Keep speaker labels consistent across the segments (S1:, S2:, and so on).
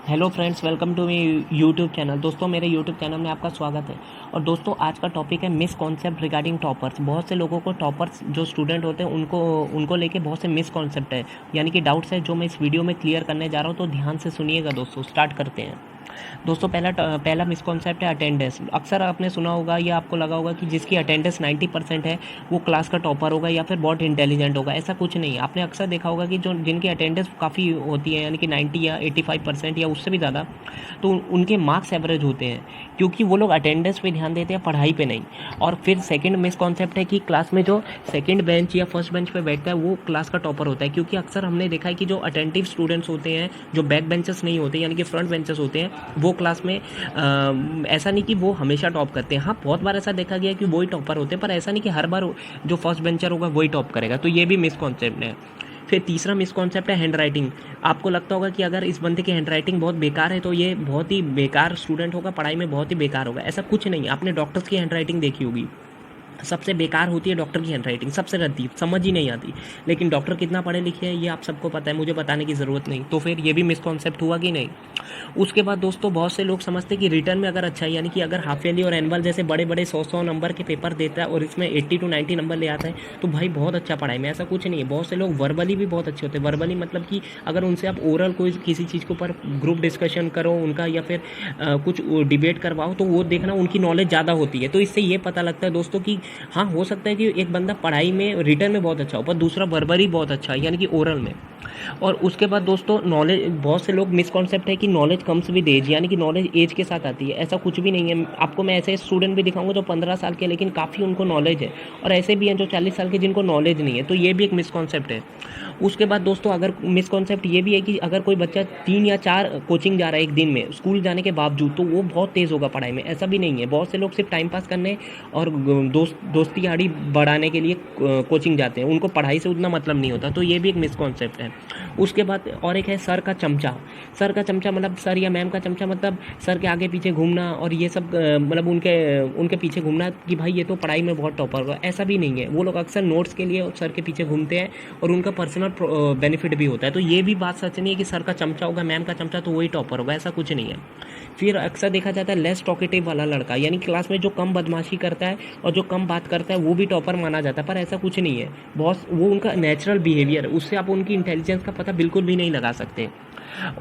S1: Hello friends, welcome to me YouTube channel. दोस्तों, मेरे YouTube channel में आपका स्वागत है। और दोस्तों, आज का टॉपिक है मिसकॉन्सेप्ट रिगार्डिंग टॉपर्स। बहुत से लोगों को टॉपर्स जो स्टूडेंट होते हैं उनको उनको लेके बहुत से मिसकॉन्सेप्ट है, यानी कि डाउट्स है, जो मैं इस वीडियो में क्लियर करने जा रहा हूँ। तो ध्यान से सुनिएगा दोस्तों। स्टार्ट करते हैं। दोस्तों, पहला मिसकॉन्सेप्ट है अटेंडेंस। अक्सर आपने सुना होगा या आपको लगा होगा कि जिसकी अटेंडेंस 90% है वो क्लास का टॉपर होगा या फिर बहुत इंटेलिजेंट होगा। ऐसा कुछ नहीं। आपने अक्सर देखा होगा कि जो जिनकी अटेंडेंस काफ़ी होती है, यानी कि 90 या 85% या उससे भी ज़्यादा, तो उनके मार्क्स एवरेज होते हैं, क्योंकि वो लोग अटेंडेंस पे ध्यान देते हैं, पढ़ाई पे नहीं। और फिर सेकंड मिसकॉन्सेप्ट है कि क्लास में जो सेकंड बेंच या फर्स्ट बेंच पे बैठता है वो क्लास का टॉपर होता है, क्योंकि अक्सर हमने देखा है कि जो अटेंटिव स्टूडेंट्स होते हैं, जो बैक बेंचेस नहीं होते यानी कि फ्रंट बेंचेस होते हैं, वो क्लास में ऐसा नहीं कि वो हमेशा टॉप करते हैं। हाँ, बहुत बार ऐसा देखा गया कि वही टॉपर होते हैं, पर ऐसा नहीं कि हर बार जो फर्स्ट बेंचर होगा वही टॉप करेगा। तो ये भी मिसकॉन्सेप्ट है। फिर तीसरा मिसकॉन्सेप्ट है हैंड राइटिंग। आपको लगता होगा कि अगर इस बंदे की हैंड राइटिंग बहुत बेकार है तो ये बहुत ही बेकार स्टूडेंट होगा, पढ़ाई में बहुत ही बेकार होगा। ऐसा कुछ नहीं। आपने डॉक्टर्स की हैंड राइटिंग देखी होगी, सबसे बेकार होती है डॉक्टर की हैंड राइटिंग, सबसे रद्दी, समझ ही नहीं आती। लेकिन डॉक्टर कितना पढ़े लिखे हैं ये आप सबको पता है, मुझे बताने की ज़रूरत नहीं। तो फिर ये भी मिसकॉन्सेप्ट हुआ कि नहीं। उसके बाद दोस्तों, बहुत से लोग समझते हैं कि रिटर्न में अगर अच्छा है, यानी कि अगर हाफ ईयरली और एनुअल जैसे बड़े बड़े 100 नंबर के पेपर देता है और इसमें 80 to 90 नंबर ले आता है तो भाई बहुत अच्छा पढ़ाई में। ऐसा कुछ नहीं है। बहुत से लोग वर्बली भी बहुत अच्छे होते हैं। वर्बली मतलब कि अगर उनसे आप ओरल कोई किसी चीज़ के ऊपर ग्रुप डिस्कशन करो उनका, या फिर कुछ डिबेट करवाओ, तो वो देखना उनकी नॉलेज ज़्यादा होती है। तो इससे ये पता लगता है दोस्तों कि हाँ, हो सकता है कि एक बंदा पढ़ाई में रिटर्न में बहुत अच्छा हो, पर दूसरा वर्बली बहुत अच्छा है, यानी कि ओरल में। और उसके बाद दोस्तों, नॉलेज, बहुत से लोग मिसकॉन्सेप्ट है कि नॉलेज कम्स विद एज, यानी कि नॉलेज एज के साथ आती है। ऐसा कुछ भी नहीं है। आपको मैं ऐसे स्टूडेंट भी दिखाऊंगा जो 15 साल के, लेकिन काफ़ी उनको नॉलेज है, और ऐसे भी हैं जो 40 साल के जिनको नॉलेज नहीं है। तो ये भी एक मिसकॉन्सेप्ट है। उसके बाद दोस्तों, अगर मिसकॉन्सेप्ट ये भी है कि अगर कोई बच्चा 3 या 4 कोचिंग जा रहा है एक दिन में स्कूल जाने के बावजूद, तो वो बहुत तेज़ होगा पढ़ाई में। ऐसा भी नहीं है। बहुत से लोग सिर्फ टाइम पास करने और दोस्ती यारी बढ़ाने के लिए कोचिंग जाते हैं, उनको पढ़ाई से उतना मतलब नहीं होता। तो ये भी एक मिसकॉन्सेप्ट है। उसके बाद और एक है सर का चमचा। सर का चमचा मतलब सर या मैम का चमचा मतलब सर के आगे पीछे घूमना और ये सब, मतलब उनके उनके पीछे घूमना कि भाई ये तो पढ़ाई में बहुत टॉपर होगा। ऐसा भी नहीं है। वो लोग अक्सर नोट्स के लिए सर के पीछे घूमते हैं और उनका पर्सनल बेनिफिट भी होता है। तो ये भी बात सच नहीं है कि सर का चमचा होगा, मैम का चमचा तो वही टॉपर होगा। ऐसा कुछ नहीं है। फिर अक्सर देखा जाता है लेस टॉकेटिव वाला लड़का, यानी क्लास में जो कम बदमाशी करता है और जो कम बात करता है वो भी टॉपर माना जाता है, पर ऐसा कुछ नहीं है। बहुत वो उनका नेचुरल बिहेवियर है, उससे आप उनकी इंटेलिजेंस का पता बिल्कुल भी नहीं लगा सकते।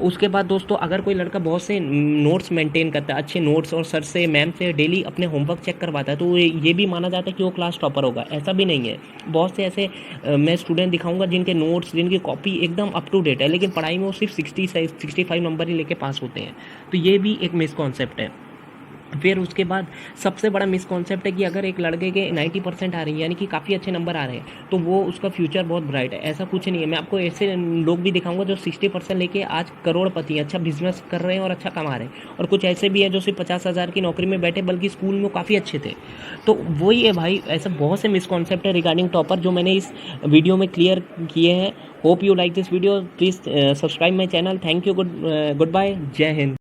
S1: उसके बाद दोस्तों, अगर कोई लड़का बहुत से नोट्स मेंटेन करता है, अच्छे नोट्स, और सर से मैम से डेली अपने होमवर्क चेक करवाता है, तो ये भी माना जाता है कि वो क्लास टॉपर होगा। ऐसा भी नहीं है। बहुत से ऐसे मैं स्टूडेंट दिखाऊंगा जिनके नोट्स, जिनकी कॉपी एकदम अप टू डेट है, लेकिन पढ़ाई में वो सिर्फ 65 नंबर ही लेके पास होते हैं। तो ये भी एक मिसकॉन्सेप्ट है। फिर उसके बाद सबसे बड़ा मिसकॉन्सेप्ट है कि अगर एक लड़के के 90% आ रही है, यानी कि काफ़ी अच्छे नंबर आ रहे हैं, तो वो उसका फ्यूचर बहुत ब्राइट है। ऐसा कुछ नहीं है। मैं आपको ऐसे लोग भी दिखाऊंगा जो 60% लेके आज करोड़पति हैं, अच्छा बिजनेस कर रहे हैं और अच्छा कमा रहे हैं। और कुछ ऐसे भी हैं जो सिर्फ 50,000 की नौकरी में बैठे, बल्कि स्कूल में वो काफ़ी अच्छे थे। तो वही है भाई, ऐसा बहुत से मिसकॉन्सेप्ट है रिगार्डिंग टॉपर जो मैंने इस वीडियो में क्लियर किए हैं। Hope you like this video. Please subscribe my channel. Thank you. Good bye. जय हिंद।